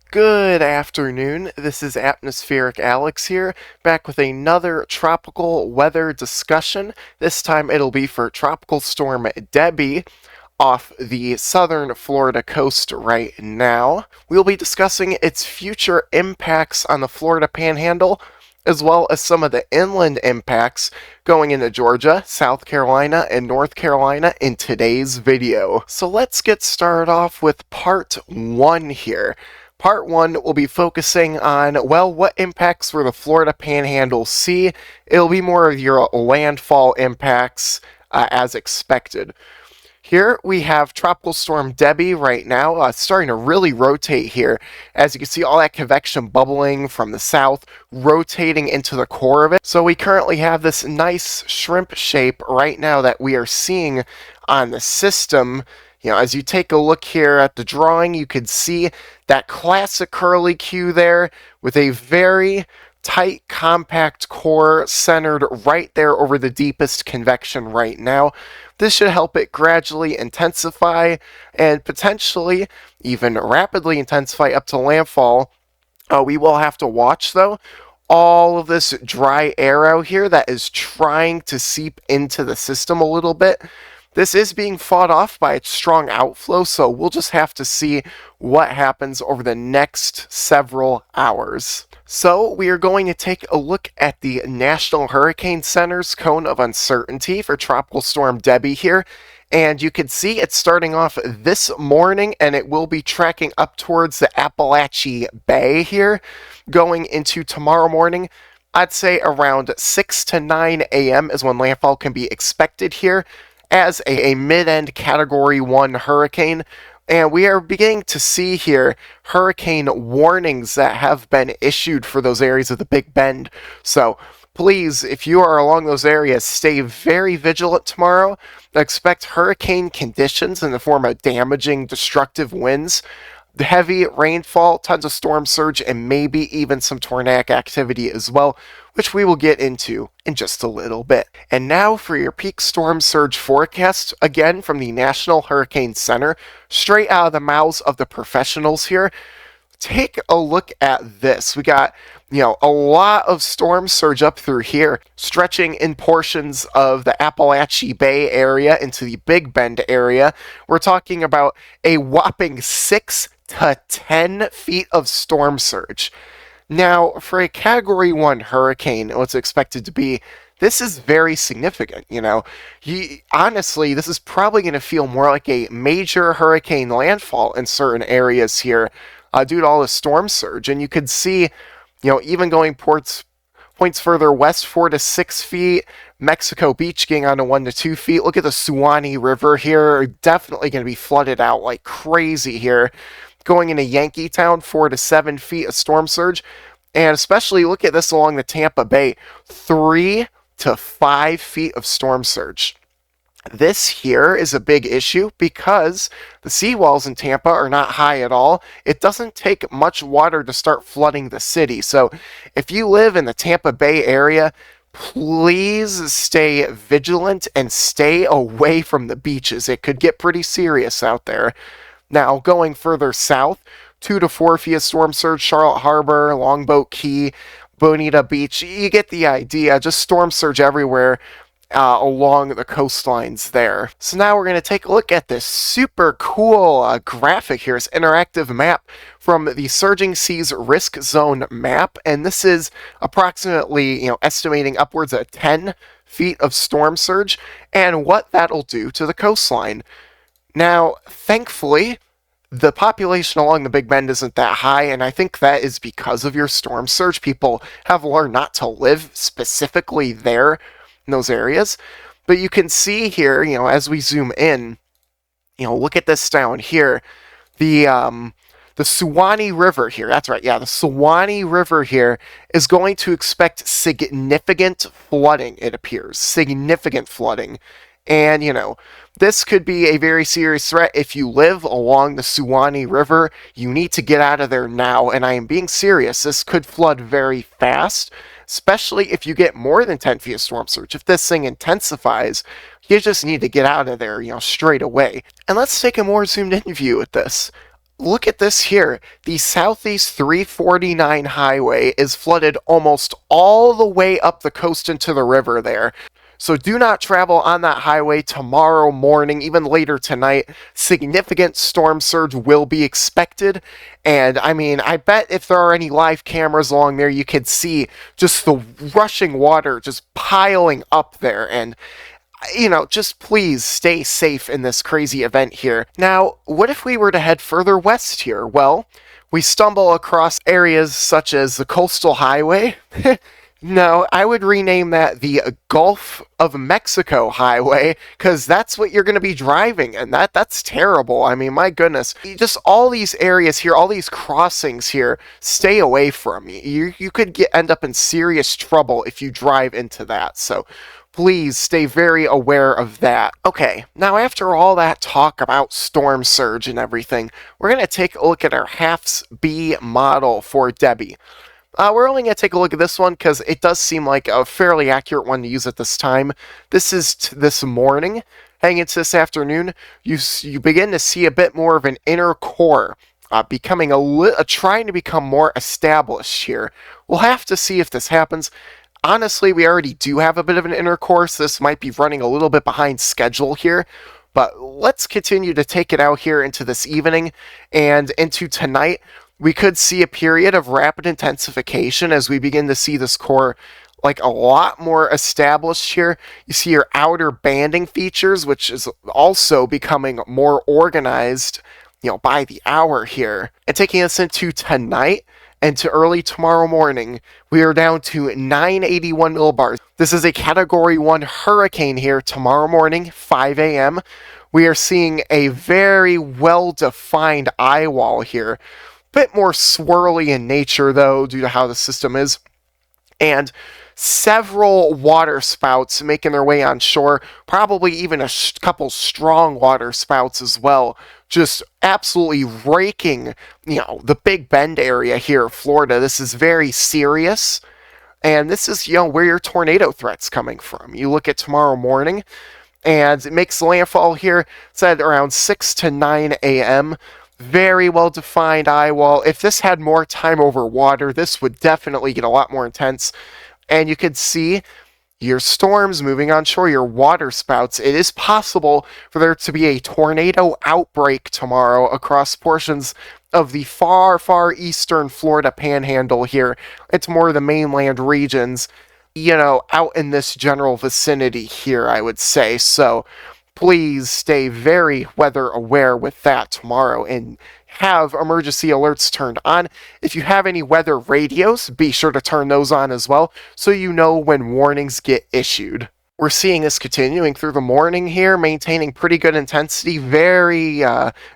Good afternoon, this is Atmospheric Alex here, back with another tropical weather discussion. This time it'll be for Tropical Storm Debby off the southern Florida coast right now. We'll be discussing its future impacts on the Florida Panhandle, as well as some of the inland impacts going into Georgia, South Carolina, and North Carolina in today's video. So let's get started off with part 1 here. Part 1 will be focusing on, well, what impacts will the Florida Panhandle see? It'll be more of your landfall impacts as expected. Here we have Tropical Storm Debby right now, starting to really rotate here. As you can see, all that convection bubbling from the south, rotating into the core of it. So we currently have this nice shrimp shape right now that we are seeing on the system. You know, as you take a look here at the drawing, you can see that classic curly Q there with a very tight, compact core centered right there over the deepest convection right now. This should help it gradually intensify and potentially even rapidly intensify up to landfall. We will have to watch, though, all of this dry air out here that is trying to seep into the system a little bit. This is being fought off by its strong outflow, so we'll just have to see what happens over the next several hours. So we are going to take a look at the National Hurricane Center's cone of uncertainty for Tropical Storm Debby here. And you can see it's starting off this morning, and it will be tracking up towards the Appalachia Bay here, going into tomorrow morning. I'd say around 6 to 9 a.m. is when landfall can be expected here as a mid-end Category 1 hurricane. And we are beginning to see here hurricane warnings that have been issued for those areas of the Big Bend. So please, if you are along those areas, stay very vigilant tomorrow. Expect hurricane conditions in the form of damaging, destructive winds, heavy rainfall, tons of storm surge, and maybe even some tornadic activity as well, which we will get into in just a little bit. And now for your peak storm surge forecast, again from the National Hurricane Center, straight out of the mouths of the professionals here. Take a look at this. We got, a lot of storm surge up through here, stretching in portions of the Appalachia Bay area into the Big Bend area. We're talking about a whopping 6 to 10 feet of storm surge. Now, for a Category 1 hurricane, what's expected to be, this is very significant, honestly, this is probably going to feel more like a major hurricane landfall in certain areas here due to all the storm surge. And you could see, even going points further west, 4 to 6 feet, Mexico Beach getting on to 1 to 2 feet. Look at the Suwannee River here, definitely going to be flooded out like crazy here. Going into Yankeetown, 4 to 7 feet of storm surge. And especially look at this along the Tampa Bay, 3 to 5 feet of storm surge. This here is a big issue because the seawalls in Tampa are not high at all. It doesn't take much water to start flooding the city. So if you live in the Tampa Bay area, please stay vigilant and stay away from the beaches. It could get pretty serious out there. Now, going further south, 2 to 4 feet of storm surge, Charlotte Harbor, Longboat Key, Bonita Beach. You get the idea. Just storm surge everywhere along the coastlines there. So now we're going to take a look at this super cool graphic here, this interactive map from the Surging Seas Risk Zone map. And this is approximately, estimating upwards of 10 feet of storm surge and what that'll do to the coastline. Now, thankfully, the population along the Big Bend isn't that high, and I think that is because of your storm surge. People have learned not to live specifically there in those areas. But you can see here, as we zoom in, look at this down here. The Suwannee River here, that's right, the Suwannee River here is going to expect significant flooding, it appears. Significant flooding. And, this could be a very serious threat. If you live along the Suwannee River, you need to get out of there now. And I am being serious. This could flood very fast, especially if you get more than 10 feet of storm surge. If this thing intensifies, you just need to get out of there, straight away. And let's take a more zoomed in view at this. Look at this here. The Southeast 349 highway is flooded almost all the way up the coast into the river there. So do not travel on that highway tomorrow morning, even later tonight. Significant storm surge will be expected. And I mean, I bet if there are any live cameras along there, you could see just the rushing water just piling up there. And just please stay safe in this crazy event here. Now, what if we were to head further west here? Well, we stumble across areas such as the Coastal Highway. No, I would rename that the Gulf of Mexico Highway, because that's what you're going to be driving, and that's terrible. I mean, my goodness. Just all these areas here, all these crossings here, stay away from. You could end up in serious trouble if you drive into that, so please stay very aware of that. Okay, now after all that talk about storm surge and everything, we're going to take a look at our HAFS B model for Debby. We're only going to take a look at this one because it does seem like a fairly accurate one to use at this time. This is this morning. Heading into this afternoon, you begin to see a bit more of an inner core becoming trying to become more established here. We'll have to see if this happens. Honestly, we already do have a bit of an inner core, so this might be running a little bit behind schedule here. But let's continue to take it out here into this evening and into tonight. We could see a period of rapid intensification as we begin to see this core like a lot more established here. You see your outer banding features, which is also becoming more organized, by the hour here. And taking us into tonight and to early tomorrow morning, we are down to 981 millibars. This is a Category 1 hurricane here tomorrow morning, 5 a.m. We are seeing a very well-defined eye wall here. Bit more swirly in nature, though, due to how the system is. And several water spouts making their way on shore, probably even a couple strong water spouts as well, just absolutely raking, the Big Bend area here of Florida. This is very serious, and this is, where your tornado threat's coming from. You look at tomorrow morning, and it makes landfall here, it's at around 6 to 9 a.m., very well-defined eye wall. If this had more time over water, this would definitely get a lot more intense. And you could see your storms moving on shore, your water spouts. It is possible for there to be a tornado outbreak tomorrow across portions of the far, far eastern Florida panhandle here. It's more the mainland regions, out in this general vicinity here, I would say. So please stay very weather aware with that tomorrow and have emergency alerts turned on. If you have any weather radios, be sure to turn those on as well so you know when warnings get issued. We're seeing this continuing through the morning here, maintaining pretty good intensity, very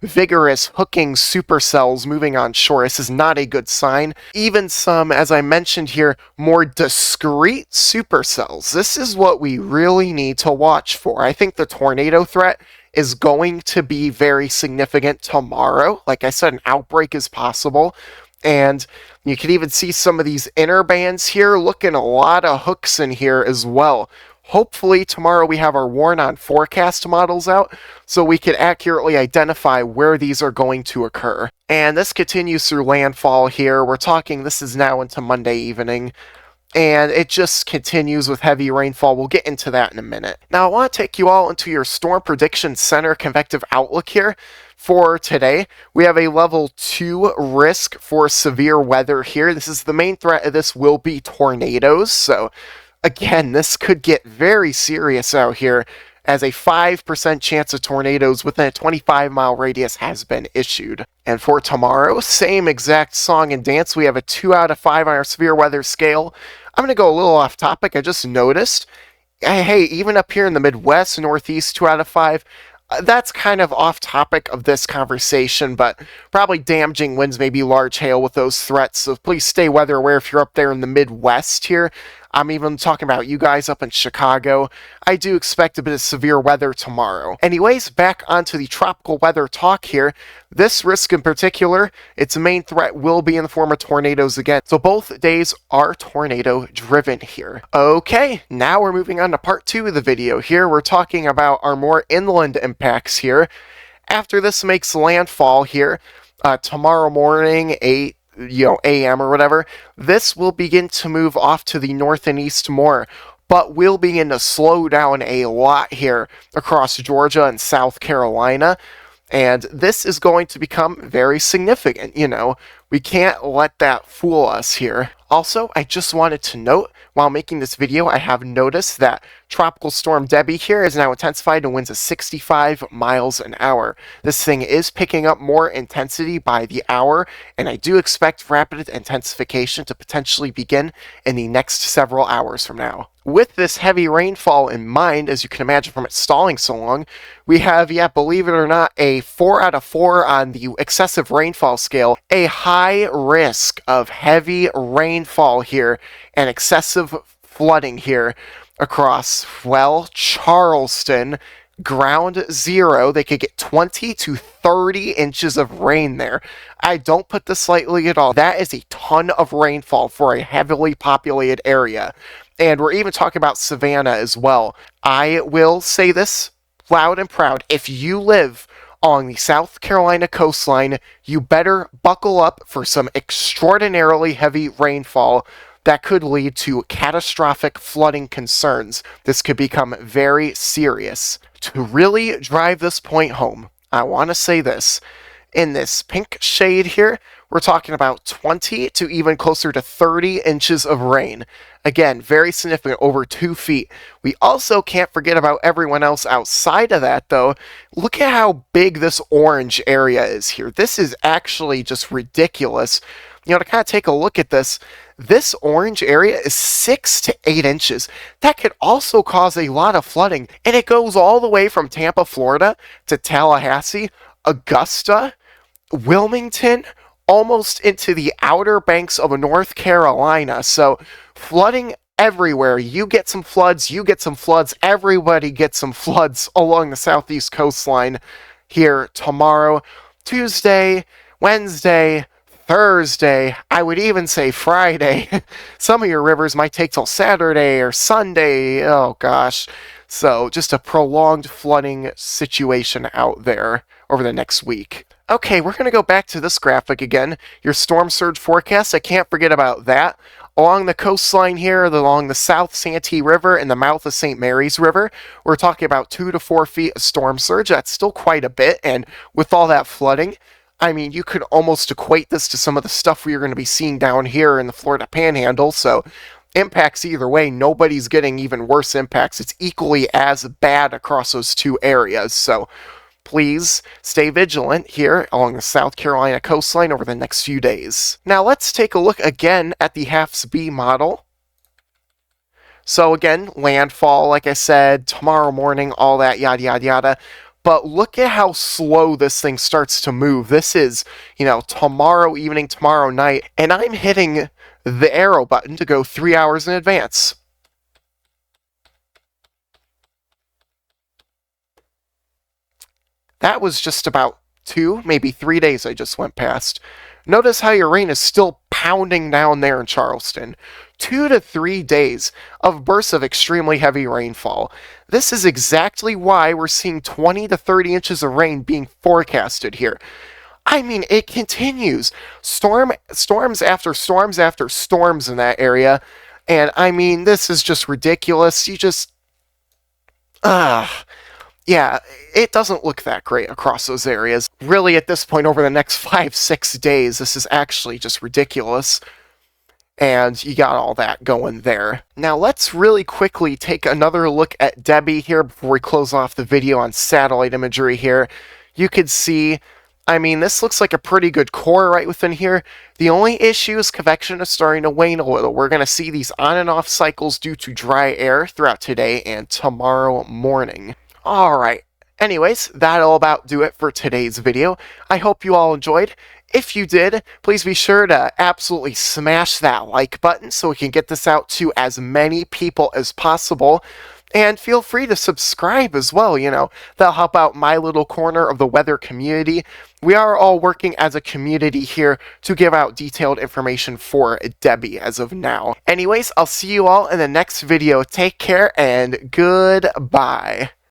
vigorous hooking supercells moving on shore. This is not a good sign. Even some, as I mentioned here, more discrete supercells. This is what we really need to watch for. I think the tornado threat is going to be very significant tomorrow. Like I said, an outbreak is possible. And you can even see some of these inner bands here. Looking a lot of hooks in here as well. Hopefully tomorrow we have our WARN-ON forecast models out so we can accurately identify where these are going to occur. And this continues through landfall here. This is now into Monday evening. And it just continues with heavy rainfall. We'll get into that in a minute. Now I want to take you all into your Storm Prediction Center convective outlook here. For today, we have a level 2 risk for severe weather here. This is the main threat of this will be tornadoes. So again, this could get very serious out here as a 5% chance of tornadoes within a 25-mile radius has been issued. And for tomorrow, same exact song and dance. We have a 2 out of 5 on our severe weather scale. I'm going to go a little off topic. I just noticed, hey, even up here in the Midwest, Northeast, 2 out of 5, that's kind of off topic of this conversation, but probably damaging winds, maybe large hail with those threats. So please stay weather aware if you're up there in the Midwest here. I'm even talking about you guys up in Chicago. I do expect a bit of severe weather tomorrow. Anyways, back onto the tropical weather talk here. This risk in particular, its main threat will be in the form of tornadoes again. So both days are tornado driven here. Okay, now we're moving on to part 2 of the video here. We're talking about our more inland impacts here. After this makes landfall here, tomorrow morning, 8 a.m. or whatever, this will begin to move off to the north and east more, but will begin to slow down a lot here across Georgia and South Carolina. And this is going to become very significant, We can't let that fool us here. Also, I just wanted to note, while making this video, I have noticed that Tropical Storm Debby here is now intensified to winds of 65 miles an hour. This thing is picking up more intensity by the hour, and I do expect rapid intensification to potentially begin in the next several hours from now. With this heavy rainfall in mind, as you can imagine from it stalling so long, we have, believe it or not, a 4 out of 4 on the excessive rainfall scale, a high risk of heavy rainfall here and excessive flooding here across, Charleston, ground zero. They could get 20 to 30 inches of rain there. I don't put this lightly at all. That is a ton of rainfall for a heavily populated area. And we're even talking about Savannah as well. I will say this loud and proud. If you live on the South Carolina coastline, you better buckle up for some extraordinarily heavy rainfall that could lead to catastrophic flooding concerns. This could become very serious. To really drive this point home, I want to say this. In this pink shade here, we're talking about 20 to even closer to 30 inches of rain. Again, very significant, over 2 feet. We also can't forget about everyone else outside of that, though. Look at how big this orange area is here. This is actually just ridiculous. To kind of take a look at this, this orange area is 6 to 8 inches. That could also cause a lot of flooding, and it goes all the way from Tampa, Florida, to Tallahassee, Augusta, Wilmington, almost into the outer banks of North Carolina. So flooding everywhere. You get some floods, everybody gets some floods along the southeast coastline here tomorrow, Tuesday, Wednesday, Thursday, I would even say Friday. Some of your rivers might take till Saturday or Sunday. Oh gosh. So just a prolonged flooding situation out there over the next week. Okay, we're going to go back to this graphic again. Your storm surge forecast, I can't forget about that. Along the coastline here, along the South Santee River and the mouth of St. Mary's River, we're talking about 2 to 4 feet of storm surge. That's still quite a bit, and with all that flooding, I mean, you could almost equate this to some of the stuff we are going to be seeing down here in the Florida Panhandle, so impacts either way, nobody's getting even worse impacts. It's equally as bad across those two areas, so please stay vigilant here along the South Carolina coastline over the next few days. Now let's take a look again at the HAFS-B model. So again, landfall, like I said, tomorrow morning, all that yada yada yada. But look at how slow this thing starts to move. This is, tomorrow evening, tomorrow night, and I'm hitting the arrow button to go 3 hours in advance. That was just about 2, maybe 3 days I just went past. Notice how your rain is still pounding down there in Charleston. 2 to 3 days of bursts of extremely heavy rainfall. This is exactly why we're seeing 20 to 30 inches of rain being forecasted here. I mean, it continues. Storms after storms after storms in that area. And I mean, this is just ridiculous. Yeah, it doesn't look that great across those areas. Really, at this point, over the next 5-6 days, this is actually just ridiculous. And you got all that going there. Now let's really quickly take another look at Debby here before we close off the video on satellite imagery here. You could see, I mean, this looks like a pretty good core right within here. The only issue is convection is starting to wane a little. We're going to see these on and off cycles due to dry air throughout today and tomorrow morning. Alright, anyways, that'll about do it for today's video. I hope you all enjoyed. If you did, please be sure to absolutely smash that like button so we can get this out to as many people as possible. And feel free to subscribe as well, that'll help out my little corner of the weather community. We are all working as a community here to give out detailed information for Debby as of now. Anyways, I'll see you all in the next video. Take care and goodbye.